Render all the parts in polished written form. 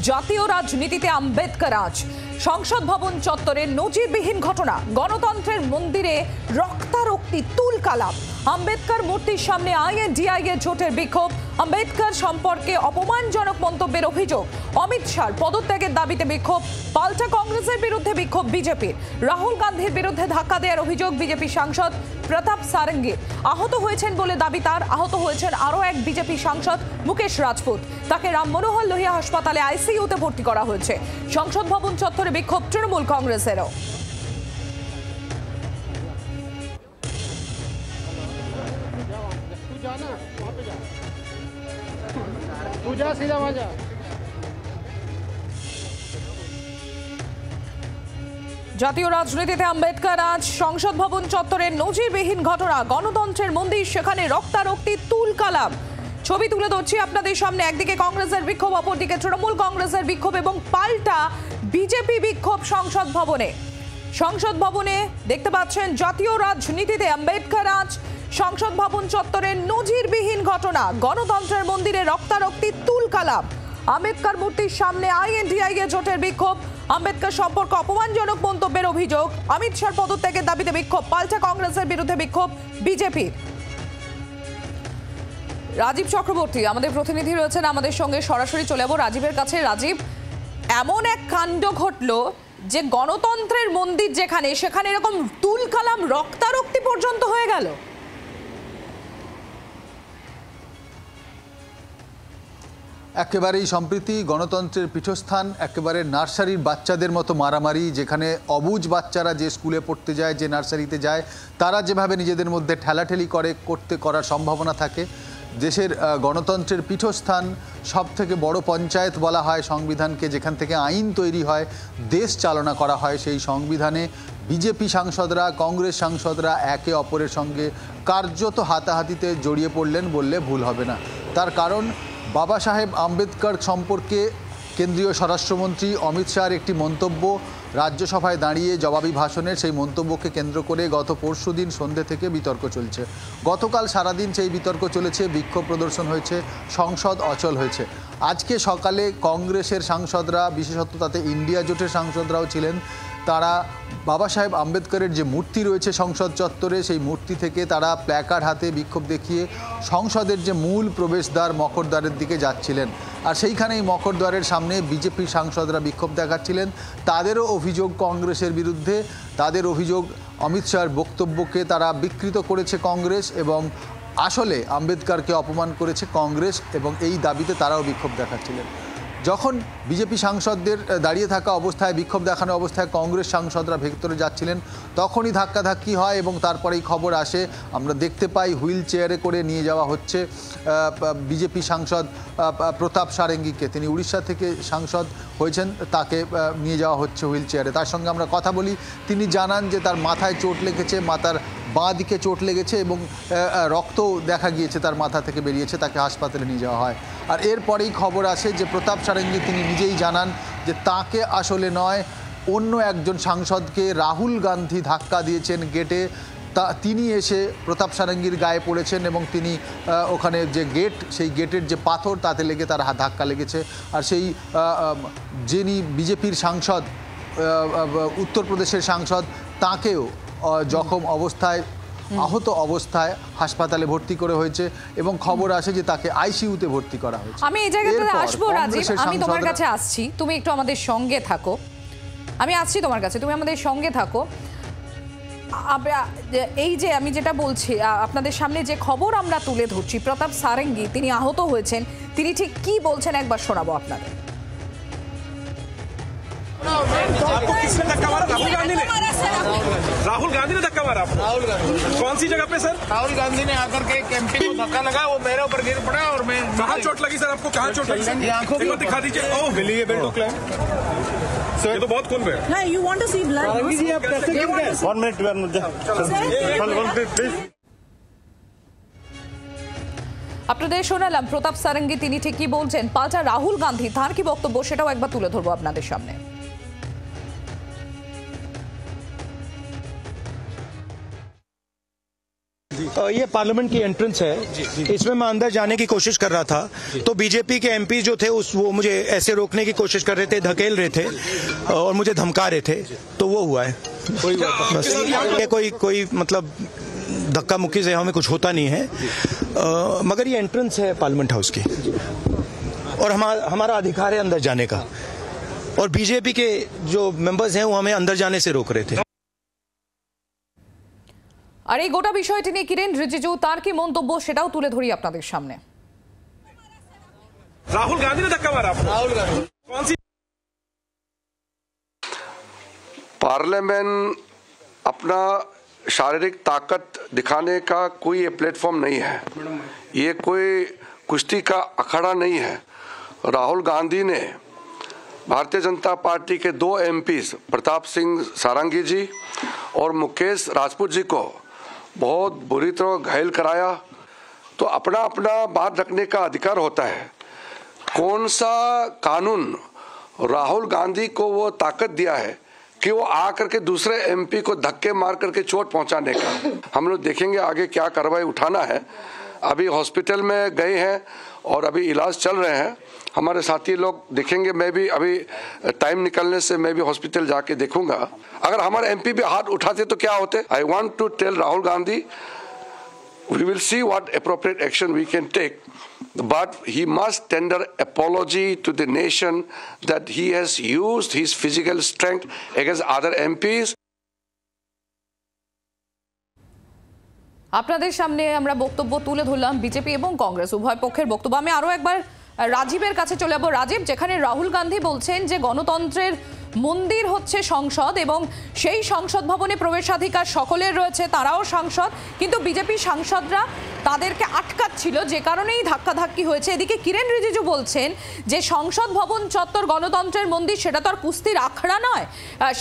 জাতীয় রাজনীতিতে আম্বেদকর আজ সংসদ ভবন চত্বরে নজিরবিহীন ঘটনা। গণতন্ত্রের মন্দিরে রক্তারক্তি তুলকালাম। আম্বেদকর মূর্তির সামনে আইএনডিআইএ জোটের বিক্ষোভ। আম্বেদকর সম্পর্কে অপমানজনক মন্তব্যের অভিযোগ। অমিত শাহর পদত্যাগের দাবিতে বিক্ষোভ। পাল্টা কংগ্রেসের বিরুদ্ধে বিক্ষোভ বিজেপির। রাহুল গান্ধীর বিরুদ্ধে ধাক্কা দেওয়ার অভিযোগ বিজেপি সাংসদ প্রতাপ সারঙ্গীর। আহত হয়েছেন বলে দাবি তার। আহত হয়েছেন আরও এক বিজেপি সাংসদ মুকেশ রাজপুত। তাকে রাম মনোহর লোহিয়া হাসপাতালে আইসিইউতে ভর্তি করা হয়েছে। সংসদ ভবন চত্বরে বিক্ষোভ তৃণমূল কংগ্রেসেরও। জাতীয় রাজনীতিতে আম্বেদকর আজ সংসদ ভবন চত্বরের নজিরবিহীন ঘটনা। গণতন্ত্রের মন্দির, সেখানে রক্তারক্তি তুলকালাম। ছবি তুলে ধরছি আপনাদের সামনে। একদিকে কংগ্রেসের বিক্ষোভ, অপরদিকে তৃণমূল কংগ্রেসের বিক্ষোভ এবং পাল্টা বিজেপি বিক্ষোভ সংসদ ভবনে। সংসদ ভবনে দেখতে পাচ্ছেন জাতীয় রাজনীতিতে আম্বেদকর আজ সংসদ ভবন চত্বরের নজিরবিহীন ঘটনা। গণতন্ত্রের মন্দিরে রক্তারক্তি তুলকালাম। আম্বেদকর মূর্তির সামনে আইএনডিআইএ জোটের বিক্ষোভ। আম্বেদকর সম্পর্কে অপমানজনক মন্তব্যের অভিযোগ। অমিত শাহর পদত্যাগের দাবিতে বিক্ষোভ। পাল্টা কংগ্রেসের বিরুদ্ধে বিক্ষোভ বিজেপির। রাজীব চক্রবর্তী আমাদের প্রতিনিধি রয়েছেন আমাদের সঙ্গে, সরাসরি চলে যাবো রাজীবের কাছে। রাজীব, এমন এক কাণ্ড ঘটলো যে গণতন্ত্রের মন্দির যেখানে, সেখানে এরকম তুলকালাম, রক্তারক্তি পর্যন্ত হয়ে গেল। একেবারেই সম্প্রীতি গণতন্ত্রের পীঠস্থান, একেবারে নার্সারির বাচ্চাদের মতো মারামারি। যেখানে অবুঝ বাচ্চারা যে স্কুলে পড়তে যায়, যে নার্সারিতে যায়, তারা যেভাবে নিজেদের মধ্যে ঠেলাঠেলি করার সম্ভাবনা থাকে। দেশের গণতন্ত্রের পীঠস্থান, সব থেকে বড় পঞ্চায়েত বলা হয় সংবিধানকে, যেখান থেকে আইন তৈরি হয়, দেশ চালনা করা হয়। সেই সংবিধানে বিজেপি সাংসদরা, কংগ্রেস সাংসদরা একে অপরের সঙ্গে কার্যত হাতাহাতিতে জড়িয়ে পড়লেন বললে ভুল হবে না। তার কারণ বাবা সাহেব আম্বেদকর সম্পর্কে কেন্দ্রীয় স্বরাষ্ট্রমন্ত্রী অমিত শাহর একটি মন্তব্য রাজ্যসভায় দাঁড়িয়ে জবাবি ভাষণের, সেই মন্তব্যকে কেন্দ্র করে গত পরশুদিন সন্ধ্যে থেকে বিতর্ক চলছে। গতকাল সারাদিন সেই বিতর্ক চলেছে, বিক্ষোভ প্রদর্শন হয়েছে, সংসদ অচল হয়েছে। আজকে সকালে কংগ্রেসের সাংসদরা, বিশেষত তাতে ইন্ডিয়া জোটের সাংসদরাও ছিলেন, তারা বাবা সাহেব আম্বেদকরের যে মূর্তি রয়েছে সংসদ চত্বরে, সেই মূর্তি থেকে তারা প্ল্যাকার্ড হাতে বিক্ষোভ দেখিয়ে সংসদের যে মূল প্রবেশদ্বার মকরদ্বারের দিকে যাচ্ছিলেন। আর সেইখানেই মকরদ্বারের সামনে বিজেপির সাংসদরা বিক্ষোভ দেখাচ্ছিলেন। তাদেরও অভিযোগ কংগ্রেসের বিরুদ্ধে, তাদের অভিযোগ অমিত শাহর বক্তব্যকে তারা বিকৃত করেছে কংগ্রেস, এবং আসলে আম্বেদকরকে অপমান করেছে কংগ্রেস, এবং এই দাবিতে তারাও বিক্ষোভ দেখাচ্ছিলেন। যখন বিজেপি সাংসদদের দাঁড়িয়ে থাকা অবস্থায়, বিক্ষোভ দেখানো অবস্থায় কংগ্রেস সাংসদরা ভেতরে যাচ্ছিলেন, তখনই ধাক্কাধাক্কি হয় এবং তারপরেই খবর আসে, আমরা দেখতে পাই হুইল চেয়ারে করে নিয়ে যাওয়া হচ্ছে বিজেপি সাংসদ প্রতাপ সারঙ্গীকে। তিনি উড়িষ্যা থেকে সাংসদ হয়েছেন, তাকে নিয়ে যাওয়া হচ্ছে হুইল চেয়ারে। তার সঙ্গে আমরা কথা বলি। তিনি জানান যে তার মাথায় চোট লেগেছে, মাথার বাঁ দিকে চোট লেগেছে এবং রক্তও দেখা গিয়েছে তার মাথা থেকে বেরিয়েছে, তাকে হাসপাতালে নিয়ে যাওয়া হয়। আর এরপরেই খবর আসে যে প্রতাপ সারঙ্গী তিনি নিজেই জানান যে তাকে আসলে নয়, অন্য একজন সাংসদকে রাহুল গান্ধী ধাক্কা দিয়েছেন গেটে। তিনি এসে প্রতাপ সারঙ্গীর গায়ে পড়েছেন এবং তিনি ওখানে যে গেট, সেই গেটের যে পাথর, তাতে লেগে তার ধাক্কা লেগেছে। আর সেই যিনি বিজেপির সাংসদ, উত্তরপ্রদেশের সাংসদ, তাকেও জখম অবস্থায়, আহত অবস্থায় হাসপাতালে ভর্তি করে হয়েছে এবং খবর আসে যে তাকে আইসিইউতে ভর্তি করা হয়েছে। আমি এই জায়গাটাতে আসবো রাজীব, আমি তোমার কাছে আসছি, তুমি একটু আমাদের সঙ্গে থাকো। আমি আসছি তোমার কাছে, তুমি আমাদের সঙ্গে থাকো। এই যে আমি যেটা বলছি, আপনাদের সামনে যে খবর আমরা তুলে ধরছি, প্রতাপ সারঙ্গী তিনি আহত হয়েছেন, তিনি ঠিক কি বলছেন একবার শোনাবো আপনাদের। आपको किसने धक्का मारा? राहुल गांधी ने। राहुल गांधी ने धक्का मारा आपको? राहुल गांधी। कौन सी जगह पे सर? राहुल गांधी ने आकर के कैंपिंग को धक्का लगाया, वो मेरे ऊपर गिर पड़ा और मैं। कहाँ चोट लगी सर आपको? कहाँ चोट लगी? आंखों की दिखा दीजिए। ओह, विली एबल टू क्लेम। ये तो बहुत खून है। No, you want to see blood? जी आप कैसे गिर गए? 1 मिनट प्लीज। আপনাদের শোনালাম প্রতাপ সারঙ্গী তিনি ঠিক কি বলছেন। পাল্টা রাহুল গান্ধী, তার কি বক্তব্য সেটাও একবার তুলে ধরবো আপনাদের সামনে। ये पार्लियामेंट की एंट्रेंस है, इसमें मैं अंदर जाने की कोशिश कर रहा था तो बीजेपी के एमपी जो थे वो मुझे ऐसे रोकने की कोशिश कर रहे थे, धकेल रहे थे और मुझे धमका रहे थे, तो वो हुआ है। बस ये कोई मतलब धक्का मुक्की से हमें कुछ होता नहीं है, मगर ये एंट्रेंस है पार्लियामेंट हाउस की और हमारा अधिकार है अंदर जाने का, और बीजेपी के जो मेंबर्स हैं वो हमें अंदर जाने से रोक रहे थे। আর এই গোটা বিষয়টি নিয়ে কিরেন রিজিজু তার কি মন্তব্য সেটাও তুলে ধরি আপনাদের সামনে। राहुल गांधी ने धक्का मारा आपको। राहुल गांधी कौन सी पार्लियामेंट अपना शारीरिक ताकत दिखाने का कोई ये प्लेटफॉर्म नहीं है, ये कोई कुश्ती का अखाड़ा नहीं है। राहुल गांधी ने भारतीय जनता पार्टी के 2 एमपीज प्रताप सिंह सारंगी जी और मुकेश राजपूत जी को बहुत बुरी तरह घायल कराया, तो अपना अपना बात रखने का अधिकार होता है। कौन सा कानून राहुल गांधी को वो ताकत दिया है कि वो आकर के दूसरे एमपी को धक्के मार करके चोट पहुंचाने का? हम लोग देखेंगे आगे क्या कार्रवाई उठाना है। अभी हॉस्पिटल में गए हैं और अभी इलाज चल रहे हैं हमारे साथी लोग, देखेंगे। मैं भी अभी टाइम निकलने से मैं भी हॉस्पिटल जाके देखूंगा। अगर हमारे एमपी भी हाथ उठाते तो क्या होते? I want to tell Rahul Gandhi, we will see what appropriate action we can take, but he must tender apology to the nation that he has used his physical strength against other MPs. আপনাদের সামনে আমরা বক্তব্য তুলে ধরলাম BJP এবং কংগ্রেস উভয় পক্ষের বক্তব্য। আমি আরো একবার রাজীবের কাছে চলে যাব। রাজীব, যেখানে রাহুল গান্ধী বলছেন যে গণতন্ত্রের মন্দির হচ্ছে সংসদ এবং সেই সংসদ ভবনে প্রবেশাধিকার সকলের রয়েছে, তারাও সাংসদ, কিন্তু বিজেপি সাংসদরা তাদেরকে আটকাচ্ছিল, যে কারণেই ধাক্কাধাক্কি হয়েছে। এদিকে কিরেন রিজিজু বলছেন যে সংসদ ভবন চত্বর গণতন্ত্রের মন্দির, সেটা তো আর কুস্তির আখড়া নয়।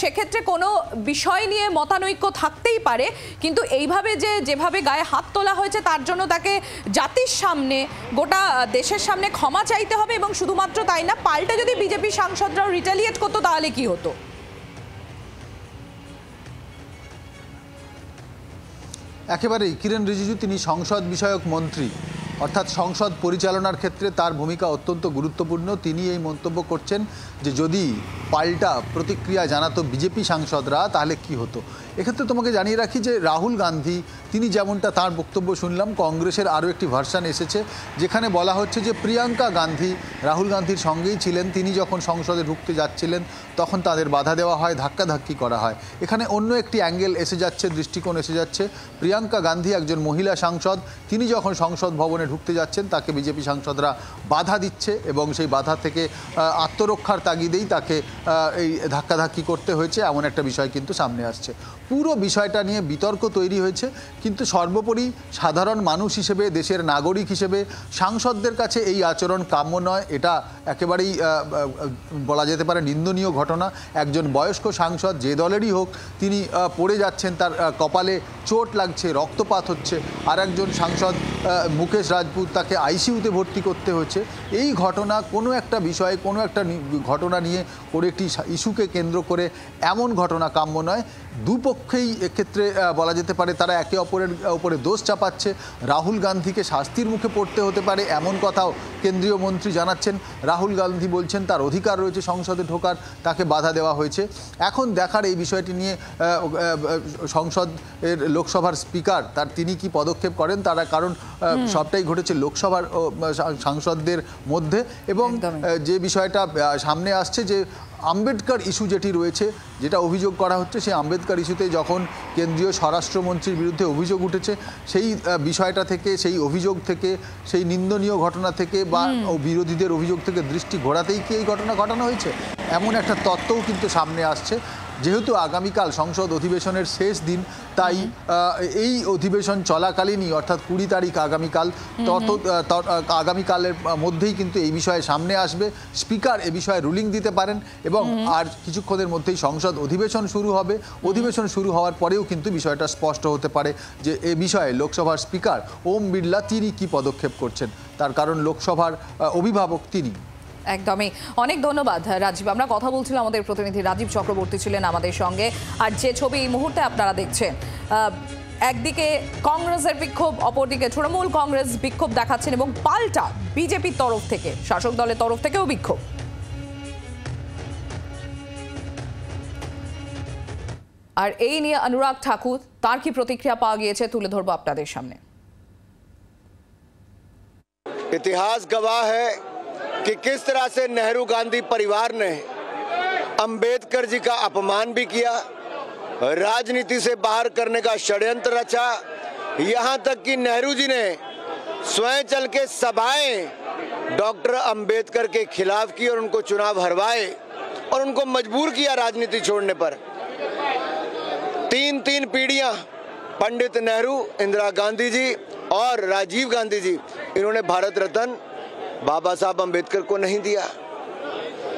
সেক্ষেত্রে কোনো বিষয় নিয়ে মতানৈক্য থাকতেই পারে, কিন্তু এইভাবে যেভাবে গায়ে হাত তোলা হয়েছে তার জন্য তাকে জাতির সামনে, গোটা দেশের সামনে ক্ষমা চাইতে হবে। এবং শুধুমাত্র তাই না, পাল্টা যদি বিজেপি সাংসদরাও রিটালিয়েট করতো তাহলে কি হতো? একেবারেই কিরেন রিজিজু তিনি সংসদ বিষয়ক মন্ত্রী, অর্থাৎ সংসদ পরিচালনার ক্ষেত্রে তার ভূমিকা অত্যন্ত গুরুত্বপূর্ণ। তিনি এই মন্তব্য করছেন যে যদি পাল্টা প্রতিক্রিয়া জানাতো বিজেপি সাংসদরা তাহলে কি হতো। এক্ষেত্রে তোমাকে জানিয়ে রাখি যে রাহুল গান্ধী তিনি যেমনটা তার বক্তব্য শুনলাম, কংগ্রেসের আরও একটি ভার্সান এসেছে যেখানে বলা হচ্ছে যে প্রিয়াঙ্কা গান্ধী রাহুল গান্ধীর সঙ্গেই ছিলেন, তিনি যখন সংসদে ঢুকতে যাচ্ছিলেন তখন তাদের বাধা দেওয়া হয়, ধাক্কাধাক্কি করা হয়। এখানে অন্য একটি অ্যাঙ্গেল এসে যাচ্ছে, দৃষ্টিকোণ এসে যাচ্ছে। প্রিয়াঙ্কা গান্ধী একজন মহিলা সাংসদ, তিনি যখন সংসদ ভবনে ঢুকতে যাচ্ছেন তাকে বিজেপি সাংসদরা বাধা দিচ্ছে এবং সেই বাধা থেকে আত্মরক্ষার তাগিদেই তাকে এই ধাক্কাধাক্কি করতে হয়েছে, এমন একটা বিষয় কিন্তু সামনে আসছে। পুরো বিষয়টা নিয়ে বিতর্ক তৈরি হয়েছে, কিন্তু সর্বোপরি সাধারণ মানুষ হিসেবে, দেশের নাগরিক হিসেবে সাংসদদের কাছে এই আচরণ কাম্য নয়। এটা একেবারেই বলা যেতে পারে নিন্দনীয় ঘটনা। একজন বয়স্ক সাংসদ, যে দলেরই হোক, তিনি পড়ে যাচ্ছেন, তার কপালে চোট লাগছে, রক্তপাত হচ্ছে, আর একজন সাংসদ মুকেশ রাজপুত, তাকে আইসিইউতে ভর্তি করতে হচ্ছে। এই ঘটনা কোনো একটা বিষয়ে, কোনো একটা ঘটনা নিয়ে, কোনো একটি ইস্যুকে কেন্দ্র করে এমন ঘটনা কাম্য নয়। দুপক্ষেই এক্ষেত্রে বলা যেতে পারে তারা একে অপরের উপরে দোষ চাপাচ্ছে। রাহুল গান্ধীকে শাস্তির মুখে পড়তে হতে পারে এমন কথাও কেন্দ্রীয় মন্ত্রী জানাচ্ছেন। রাহুল গান্ধী বলছেন তার অধিকার রয়েছে সংসদে ঢোকার, তাকে বাধা দেওয়া হয়েছে। এখন দেখার এই বিষয়টি নিয়ে সংসদের লোকসভার স্পিকার তিনি কি পদক্ষেপ করেন, তারা, কারণ সবটাই ঘটেছে লোকসভার সাংসদদের মধ্যে। এবং যে বিষয়টা সামনে আসছে যে আম্বেদকর ইস্যু যেটি রয়েছে, যেটা অভিযোগ করা হচ্ছে, সেই আম্বেদকর ইস্যুতে যখন কেন্দ্রীয় স্বরাষ্ট্রমন্ত্রীর বিরুদ্ধে অভিযোগ উঠেছে, সেই বিষয়টা থেকে, সেই অভিযোগ থেকে, সেই নিন্দনীয় ঘটনা থেকে বা বিরোধীদের অভিযোগ থেকে দৃষ্টি ঘোরাতেই কি এই ঘটনা ঘটানো হয়েছে, এমন একটা তত্ত্বও কিন্তু সামনে আসছে। যেহেতু আগামীকাল সংসদ অধিবেশনের শেষ দিন, তাই এই অধিবেশন চলাকালীনই, অর্থাৎ 20 তারিখ আগামীকাল, আগামীকালের মধ্যেই কিন্তু এই বিষয়ে সামনে আসবে। স্পিকার এ বিষয়ে রুলিং দিতে পারেন এবং আর কিছুক্ষণের মধ্যেই সংসদ অধিবেশন শুরু হবে। অধিবেশন শুরু হওয়ার পরেও কিন্তু বিষয়টা স্পষ্ট হতে পারে যে এ বিষয়ে লোকসভার স্পিকার ওম বিড়লা তিনি কি পদক্ষেপ করছেন, তার কারণ লোকসভার অভিভাবক তিনি। একদমই, অনেক ধন্যবাদ রাজীব। আমরা কথা বলছিলাম, আমাদের প্রতিনিধি রাজীব চক্রবর্তী ছিলেন আমাদের সঙ্গে। আর যে ছবি এই মুহূর্তে আপনারা দেখছেন, একদিকে কংগ্রেসের বিক্ষোভ, অপরদিকে তৃণমূল কংগ্রেস বিক্ষোভ দেখাচ্ছেন এবং পাল্টা বিজেপির তরফ থেকে, শাসক দলের তরফ থেকেও বিক্ষোভ। আর এই নিয়ে অনুরাগ ঠাকুর, তার কি প্রতিক্রিয়া পাওয়া গিয়েছে তুলে ধরবো আপনাদের সামনে। इतिहास गवाह है कि किस तरह से नेहरू गांधी परिवार ने अंबेडकर जी का अपमान भी किया, राजनीति से बाहर करने का षड्यंत्र रचा, यहाँ तक कि नेहरू जी ने स्वयं चल के सभाएं डॉक्टर अंबेडकर के खिलाफ की और उनको चुनाव हरवाए और उनको मजबूर किया राजनीति छोड़ने पर। तीन पीढ़ियां, पंडित नेहरू, इंदिरा गांधी जी और राजीव गांधी जी, इन्होंने भारत रत्न बाबा साहब अंबेडकर को नहीं दिया।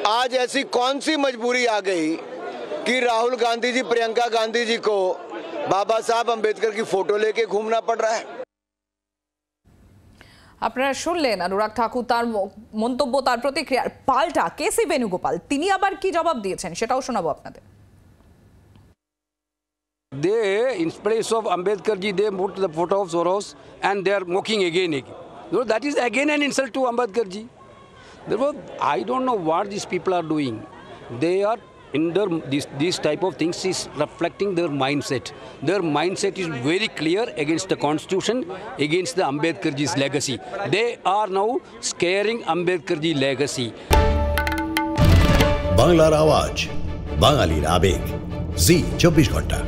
आज ऐसी कौन सी मजबूरी आ गई कि राहुल गांधी जी, प्रियंका गांधी जी को बाबा साहब अंबेडकर की फोटो लेके घूमना पड़ रहा है। আপনারা শুনলেন অনুরাগ ঠাকুর তার মন্তব্য, তার প্রতিক্রিয়া। পাল্টা কেসি বেণুগোপাল তিনি আবার কি জবাব দিয়েছেন সেটাও শোনাবো আপনাদের। They, in place of Ambedkar ji, they put the photo of Soros and they are mocking again. No, that is again an insult to Ambedkar ji. Therefore, I don't know what these people are doing. They are in these type of things is reflecting their mindset. Their mindset is very clear against the constitution, against the Ambedkar ji's legacy. They are now scaring Ambedkar ji legacy. বাংলার আওয়াজ, বাঙালির আবেগ, জি 24 ঘন্টা।